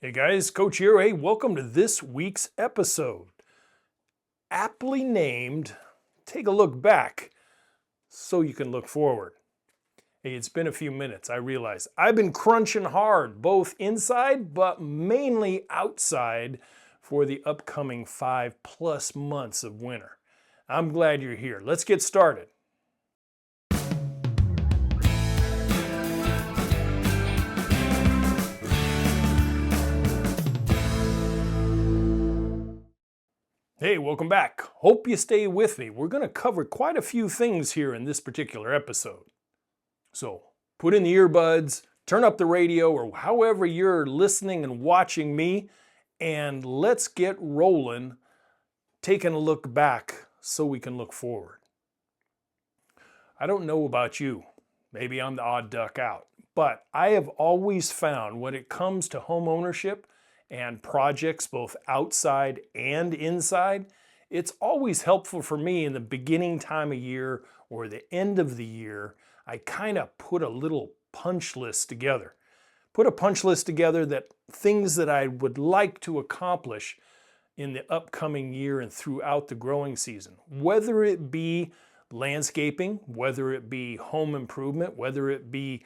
Hey guys, Coach here. Hey, welcome to this week's episode. Aptly named, Take a Look Back so you can look forward. Hey, it's been a few minutes, I realize. I've been crunching hard, both inside but mainly outside for the upcoming 5+ months of winter. I'm glad you're here. Let's get started. Hey, welcome back. Hope you stay with me. We're going to cover quite a few things here in this particular episode. So put in the earbuds, turn up the radio, or however you're listening and watching me, and let's get rolling, taking a look back so we can look forward. I don't know about you. Maybe I'm the odd duck out, but I have always found when it comes to home ownership and projects both outside and inside, it's always helpful for me in the beginning time of year or the end of the year. I kind of put a little punch list together. Put a punch list together that things that I would like to accomplish in the upcoming year and throughout the growing season. Whether it be landscaping, whether it be home improvement, whether it be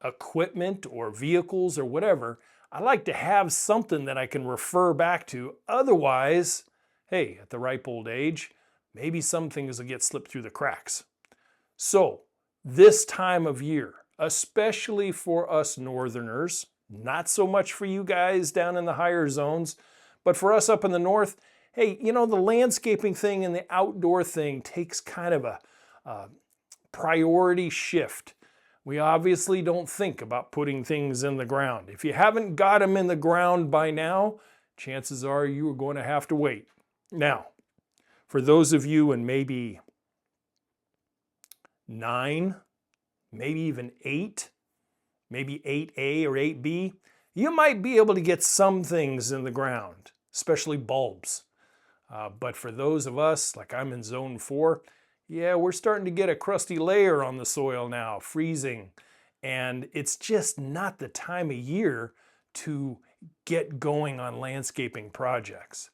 equipment or vehicles or whatever, I like to have something that I can refer back to. Otherwise, hey, at the ripe old age, maybe some things will get slipped through the cracks. So this time of year, especially for us northerners, not so much for you guys down in the higher zones, but for us up in the north, hey, you know, the landscaping thing and the outdoor thing takes kind of a priority shift. We obviously don't think about putting things in the ground. If you haven't got them in the ground by now, chances are you are going to have to wait. Now, for those of you in maybe 9, maybe even 8, maybe 8A or 8B, you might be able to get some things in the ground, especially bulbs. But for those of us, like I'm in zone 4, yeah, we're starting to get a crusty layer on the soil now, freezing. And it's just not the time of year to get going on landscaping projects.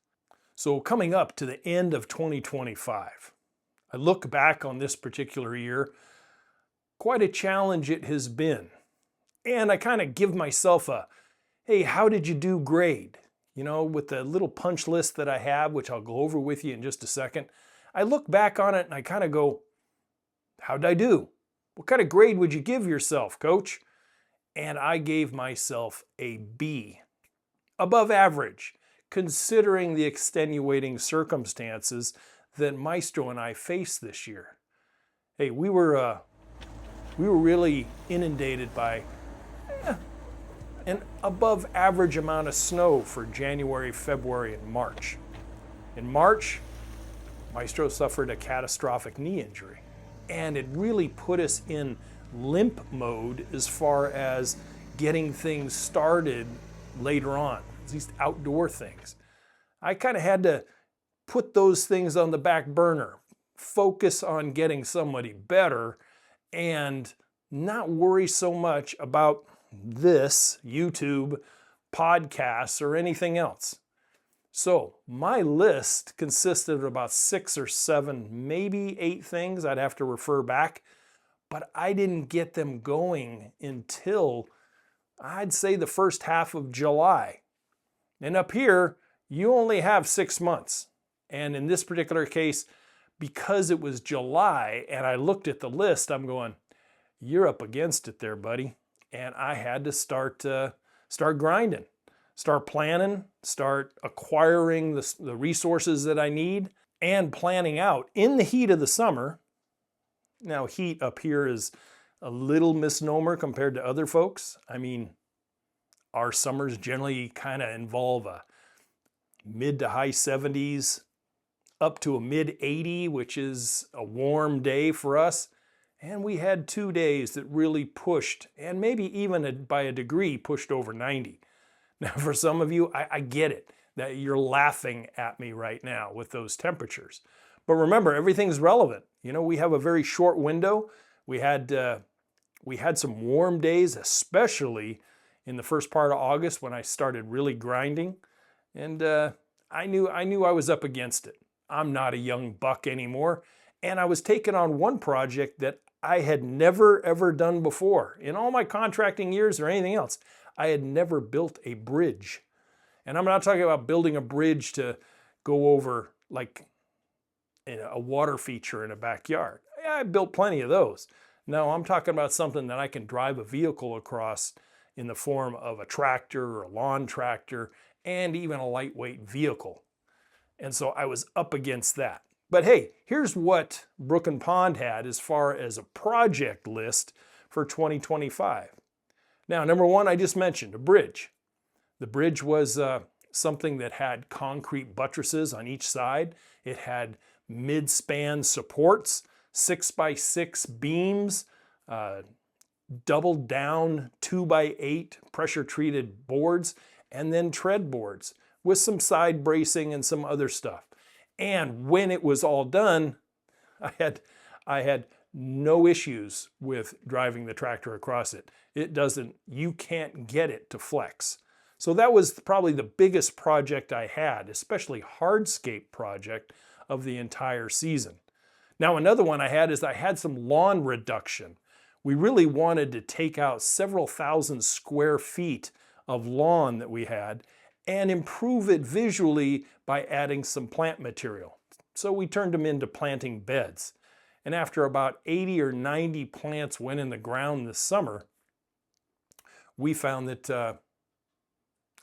So coming up to the end of 2025, I look back on this particular year, quite a challenge it has been. And I kind of give myself a, hey, how did you do grade? You know, with the little punch list that I have, which I'll go over with you in just a second. I look back on it and I kind of go, how'd I do? What kind of grade would you give yourself, Coach? And I gave myself a B, above average, considering the extenuating circumstances that Maestro and I faced this year. Hey, we were really inundated by an above average amount of snow for January, February, and March. In March, Maestro suffered a catastrophic knee injury, and it really put us in limp mode as far as getting things started later on, these outdoor things. I kind of had to put those things on the back burner, focus on getting somebody better, and not worry so much about this, YouTube, podcasts, or anything else. So my list consisted of about 6 or 7, maybe 8 things. I'd have to refer back, but I didn't get them going until I'd say the first half of July. And up here, you only have 6 months. And in this particular case, because it was July and I looked at the list, I'm going, you're up against it there, buddy. And I had to start grinding. Start planning, start acquiring the resources that I need, and planning out in the heat of the summer. Now, heat up here is a little misnomer compared to other folks. I mean, our summers generally kind of involve a mid to high 70s, up to a mid 80, which is a warm day for us. And we had 2 days that really pushed, and maybe even by a degree, pushed over 90. Now, for some of you, I get it, that you're laughing at me right now with those temperatures. But remember, everything's relevant. You know, we have a very short window. We had some warm days, especially in the first part of August when I started really grinding, and I knew I was up against it. I'm not a young buck anymore, and I was taking on one project that I had never ever done before. In all my contracting years or anything else, I had never built a bridge. And I'm not talking about building a bridge to go over like a water feature in a backyard. Yeah, I built plenty of those. No, I'm talking about something that I can drive a vehicle across in the form of a tractor or a lawn tractor and even a lightweight vehicle. And so I was up against that. But hey, here's what Brook and Pond had as far as a project list for 2025. Now, number one, I just mentioned a bridge. The bridge was something that had concrete buttresses on each side. It had mid-span supports, 6x6 beams, double down 2x8 pressure treated boards, and then tread boards with some side bracing and some other stuff. And when it was all done, I had no issues with driving the tractor across it. You can't get it to flex. So that was probably the biggest project I had, especially hardscape project of the entire season. Now another one I had is I had some lawn reduction. We really wanted to take out several thousand square feet of lawn that we had and improve it visually by adding some plant material. So we turned them into planting beds. And after about 80 or 90 plants went in the ground this summer, we found that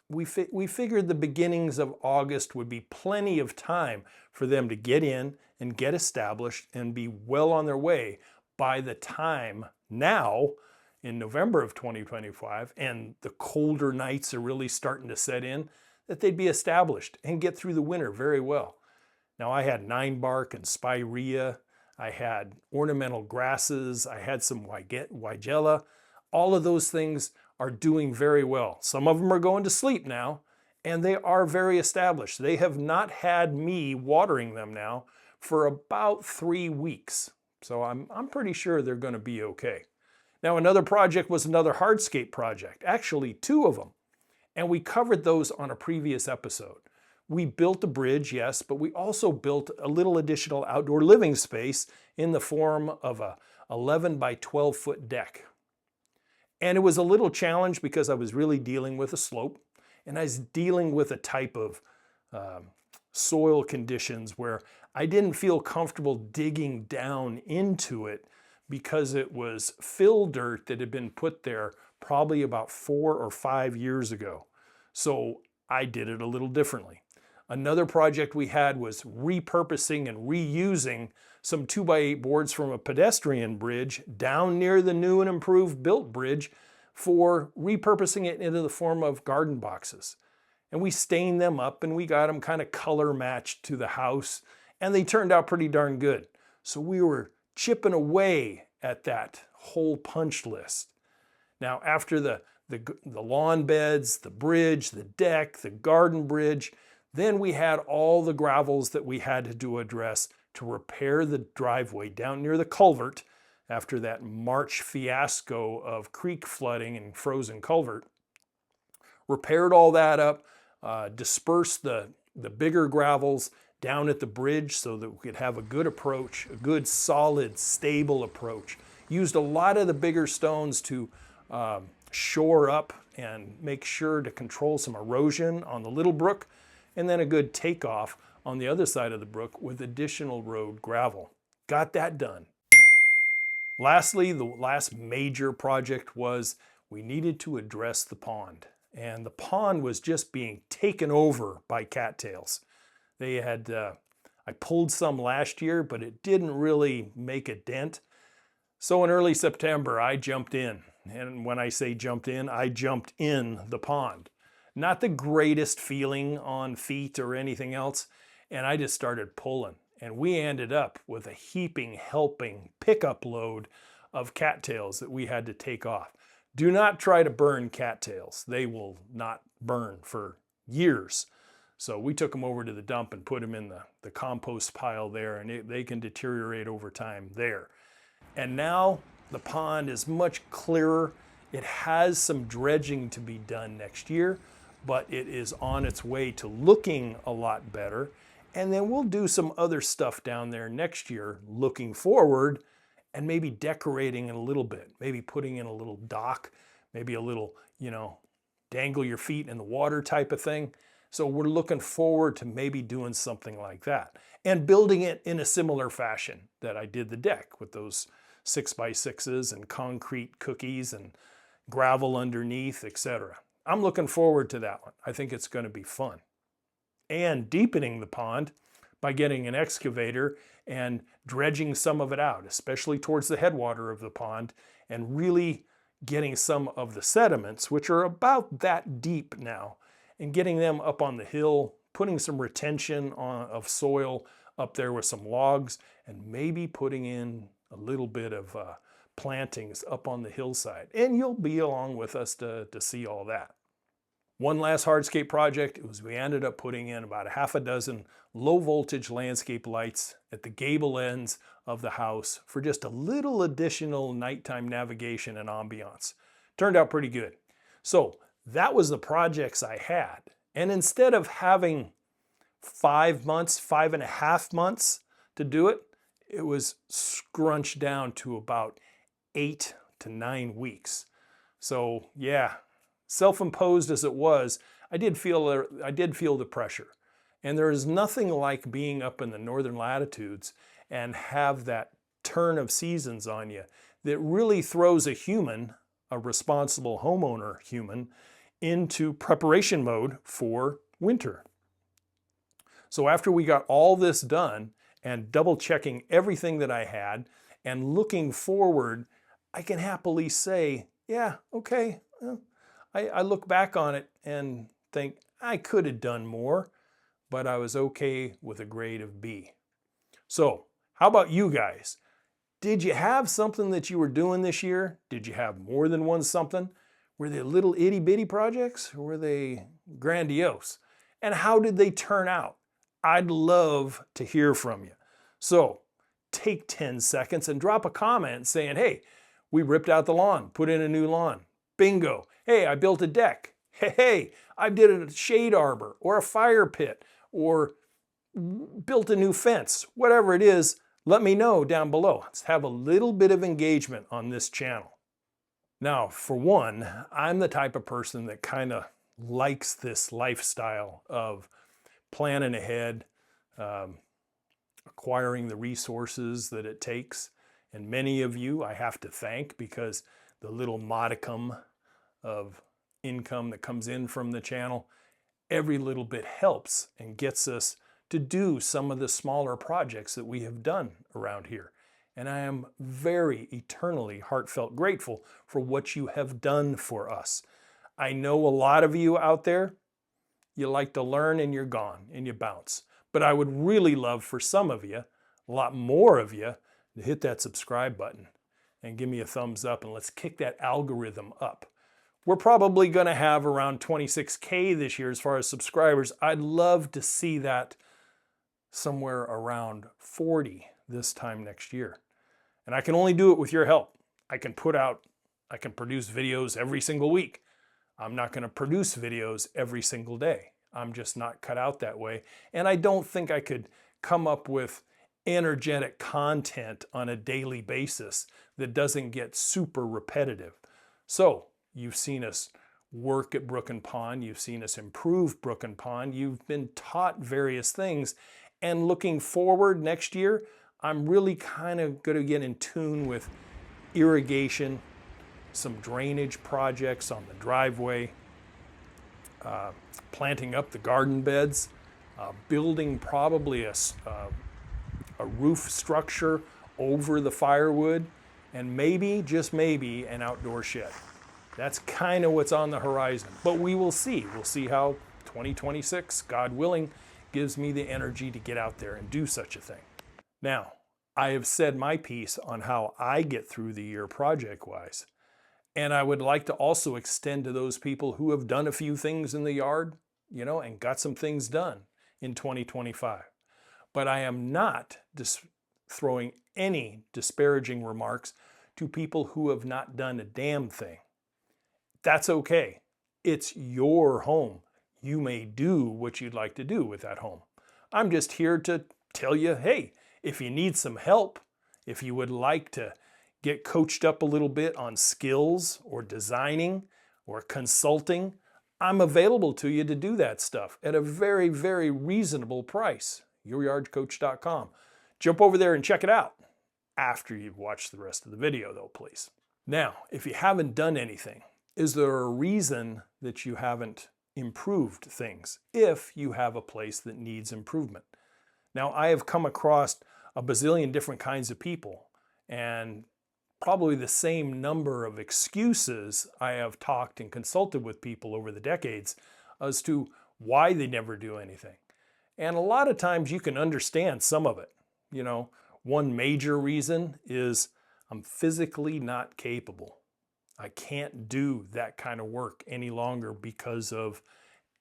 we figured the beginnings of August would be plenty of time for them to get in and get established and be well on their way by the time now in November of 2025 and the colder nights are really starting to set in, that they'd be established and get through the winter very well. Now I had 9-bark and spirea, I had ornamental grasses, I had some weigela. All of those things are doing very well. Some of them are going to sleep now, and they are very established. They have not had me watering them now for about 3 weeks. So I'm pretty sure they're going to be okay. Now another project was another hardscape project, actually 2 of them. And we covered those on a previous episode. We built a bridge, yes, but we also built a little additional outdoor living space in the form of a 11 by 12 foot deck. And it was a little challenge because I was really dealing with a slope and I was dealing with a type of soil conditions where I didn't feel comfortable digging down into it because it was fill dirt that had been put there probably about 4 or 5 years ago. So I did it a little differently. Another project we had was repurposing and reusing some 2x8 boards from a pedestrian bridge down near the new and improved built bridge for repurposing it into the form of garden boxes. And we stained them up and we got them kind of color matched to the house and they turned out pretty darn good. So we were chipping away at that whole punch list. Now after the lawn beds, the bridge, the deck, the garden bridge, then we had all the gravels that we had to address to repair the driveway down near the culvert after that March fiasco of creek flooding and frozen culvert. Repaired all that up, dispersed the bigger gravels down at the bridge so that we could have a good approach, a good solid stable approach. Used a lot of the bigger stones to shore up and make sure to control some erosion on the little brook, and then a good takeoff on the other side of the brook with additional road gravel. Got that done. Lastly, the last major project was we needed to address the pond. And the pond was just being taken over by cattails. They had, I pulled some last year, but it didn't really make a dent. So in early September, I jumped in. And when I say jumped in, I jumped in the pond. Not the greatest feeling on feet or anything else. And I just started pulling. And we ended up with a heaping, helping pickup load of cattails that we had to take off. Do not try to burn cattails. They will not burn for years. So we took them over to the dump and put them in the compost pile there, and they can deteriorate over time there. And now the pond is much clearer. It has some dredging to be done next year, but it is on its way to looking a lot better. And then we'll do some other stuff down there next year, looking forward and maybe decorating it a little bit, maybe putting in a little dock, maybe a little, dangle your feet in the water type of thing. So we're looking forward to maybe doing something like that and building it in a similar fashion that I did the deck with those 6x6s and concrete cookies and gravel underneath, etc. I'm looking forward to that one. I think it's going to be fun. And deepening the pond by getting an excavator and dredging some of it out, especially towards the headwater of the pond, and really getting some of the sediments, which are about that deep now, and getting them up on the hill, putting some retention of soil up there with some logs, and maybe putting in a little bit of plantings up on the hillside. And you'll be along with us to see all that. One last hardscape project was we ended up putting in about a half a dozen low voltage landscape lights at the gable ends of the house for just a little additional nighttime navigation and ambiance. Turned out pretty good. So that was the projects I had. And instead of having 5 months, 5.5 months to do it, it was scrunched down to about 8 to 9 weeks. So yeah, self-imposed as it was, I did feel the pressure. And there is nothing like being up in the northern latitudes and have that turn of seasons on you that really throws a human, a responsible homeowner human, into preparation mode for winter. So after we got all this done and double checking everything that I had and looking forward, I can happily say, yeah, okay, well, I look back on it and think I could have done more, but I was okay with a grade of B. So how about you guys? Did you have something that you were doing this year? Did you have more than one something? Were they little itty bitty projects or were they grandiose? And how did they turn out? I'd love to hear from you. So take 10 seconds and drop a comment saying, hey, we ripped out the lawn, put in a new lawn. Bingo. Hey, I built a deck. Hey, I did a shade arbor or a fire pit or built a new fence. Whatever it is, let me know down below. Let's have a little bit of engagement on this channel. Now, for one, I'm the type of person that kind of likes this lifestyle of planning ahead, acquiring the resources that it takes. And many of you I have to thank because the little modicum of income that comes in from the channel, every little bit helps and gets us to do some of the smaller projects that we have done around here. And I am very eternally heartfelt grateful for what you have done for us. I know a lot of you out there, you like to learn and you're gone and you bounce. But I would really love for some of you, a lot more of you, to hit that subscribe button and give me a thumbs up and let's kick that algorithm up. We're probably going to have around 26K this year as far as subscribers. I'd love to see that somewhere around 40 this time next year. And I can only do it with your help. I can produce videos every single week. I'm not going to produce videos every single day. I'm just not cut out that way. And I don't think I could come up with energetic content on a daily basis that doesn't get super repetitive. So you've seen us work at Brook and Pond. You've seen us improve Brook and Pond. You've been taught various things. And looking forward next year, I'm really kind of going to get in tune with irrigation, some drainage projects on the driveway, planting up the garden beds, building probably a roof structure over the firewood, and maybe, just maybe, an outdoor shed. That's kind of what's on the horizon. But we will see. We'll see how 2026, God willing, gives me the energy to get out there and do such a thing. Now, I have said my piece on how I get through the year project-wise. And I would like to also extend to those people who have done a few things in the yard, and got some things done in 2025. But I am not throwing any disparaging remarks to people who have not done a damn thing. That's okay. It's your home. You may do what you'd like to do with that home. I'm just here to tell you, hey, if you need some help, if you would like to get coached up a little bit on skills or designing or consulting, I'm available to you to do that stuff at a very, very reasonable price. Youryardcoach.com. Jump over there and check it out after you've watched the rest of the video though, please. Now, if you haven't done anything, is there a reason that you haven't improved things if you have a place that needs improvement? Now, I have come across a bazillion different kinds of people, and probably the same number of excuses I have talked and consulted with people over the decades as to why they never do anything. And a lot of times you can understand some of it. You know, one major reason is I'm physically not capable. I can't do that kind of work any longer because of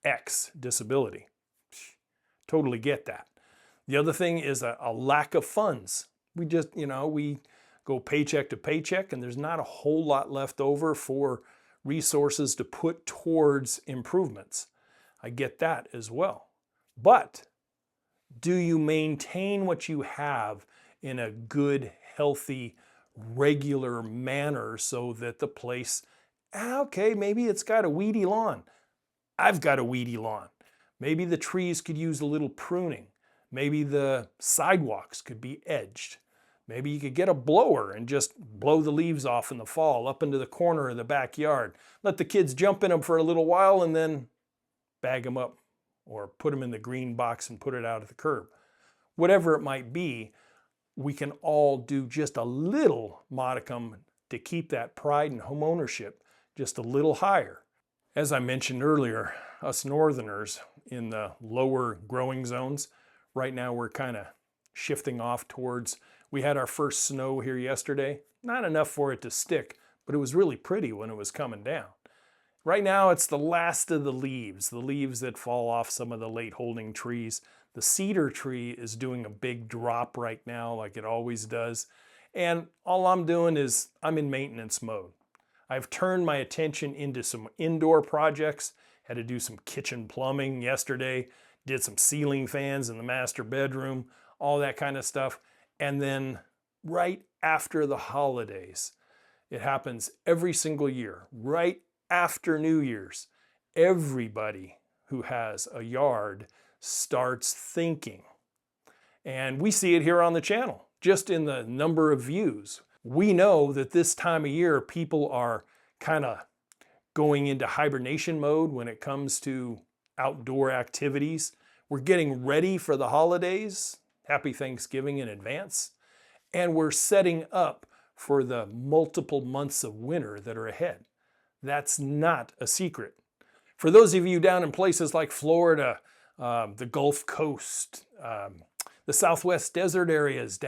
X disability. Totally get that. The other thing is a lack of funds. We just, we go paycheck to paycheck and there's not a whole lot left over for resources to put towards improvements. I get that as well. But do you maintain what you have in a good, healthy, regular manner so that the place, okay, maybe it's got a weedy lawn. I've got a weedy lawn. Maybe the trees could use a little pruning. Maybe the sidewalks could be edged. Maybe you could get a blower and just blow the leaves off in the fall up into the corner of the backyard. Let the kids jump in them for a little while and then bag them up or put them in the green box and put it out at the curb. Whatever it might be, we can all do just a little modicum to keep that pride and home ownership just a little higher. As I mentioned earlier, us northerners in the lower growing zones, right now we're kind of shifting off towards, we had our first snow here yesterday. Not enough for it to stick, but it was really pretty when it was coming down. Right now it's the last of the leaves that fall off some of the late holding trees. The cedar tree is doing a big drop right now like it always does. And all I'm doing is I'm in maintenance mode. I've turned my attention into some indoor projects, had to do some kitchen plumbing yesterday, did some ceiling fans in the master bedroom, all that kind of stuff. And then right after the holidays, it happens every single year, right after New Year's, everybody who has a yard starts thinking. And we see it here on the channel, just in the number of views. We know that this time of year, people are kind of going into hibernation mode when it comes to outdoor activities. We're getting ready for the holidays. Happy Thanksgiving in advance. And we're setting up for the multiple months of winter that are ahead. That's not a secret. For those of you down in places like Florida, the Gulf Coast, the Southwest desert areas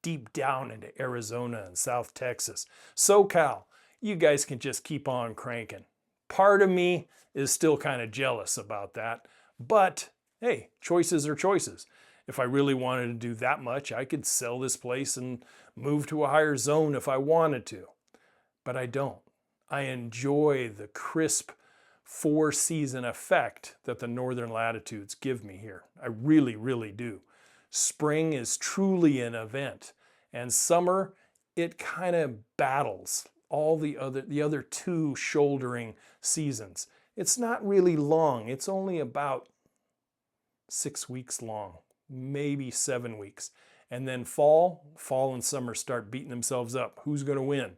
deep down into Arizona and South Texas, SoCal, you guys can just keep on cranking. Part of me is still kind of jealous about that, but hey, choices are choices. If I really wanted to do that much, I could sell this place and move to a higher zone if I wanted to, but I don't. I enjoy the crisp 4-season effect that the northern latitudes give me here. I really, really do. Spring is truly an event, and summer, it kind of battles all the other two shouldering seasons. It's not really long. It's only about 6 weeks long, maybe 7 weeks. And then fall and summer start beating themselves up. Who's going to win?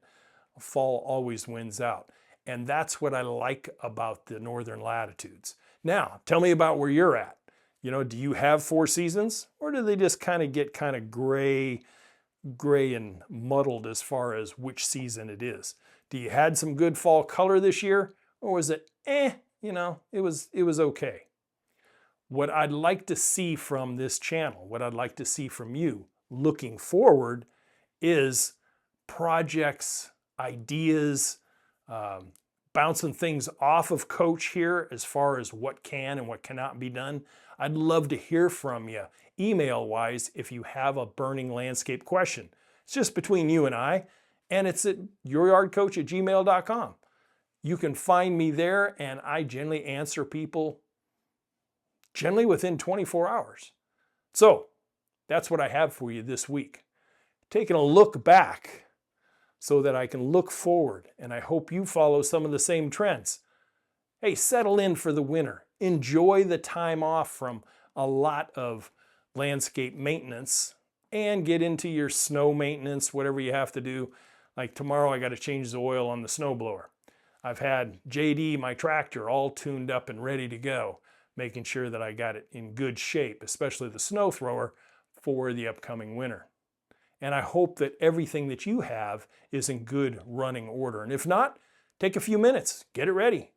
Fall always wins out. And that's what I like about the northern latitudes. Now, tell me about where you're at. Do you have 4 seasons? Or do they just kind of get kind of gray and muddled as far as which season it is? Do you had some good fall color this year? Or was it, it was okay? What I'd like to see from this channel, what I'd like to see from you looking forward is projects, ideas, bouncing things off of Coach here as far as what can and what cannot be done. I'd love to hear from you email-wise if you have a burning landscape question. It's just between you and I, and it's at youryardcoach@gmail.com. You can find me there, and I generally answer people generally within 24 hours. So that's what I have for you this week. Taking a look back so that I can look forward, and I hope you follow some of the same trends. Hey, settle in for the winter. Enjoy the time off from a lot of landscape maintenance and get into your snow maintenance, whatever you have to do. Like tomorrow I got to change the oil on the snowblower. I've had JD, my tractor, all tuned up and ready to go, making sure that I got it in good shape, especially the snow thrower, for the upcoming winter. And I hope that everything that you have is in good running order. And if not, take a few minutes, get it ready.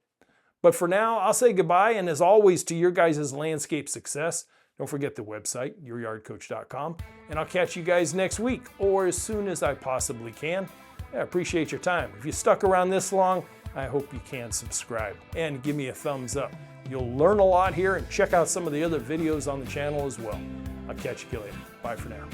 But for now, I'll say goodbye, and as always, to your guys' landscape success, don't forget the website, youryardcoach.com, and I'll catch you guys next week, or as soon as I possibly can. I appreciate your time. If you stuck around this long, I hope you can subscribe and give me a thumbs up. You'll learn a lot here, and check out some of the other videos on the channel as well. I'll catch you later. Bye for now.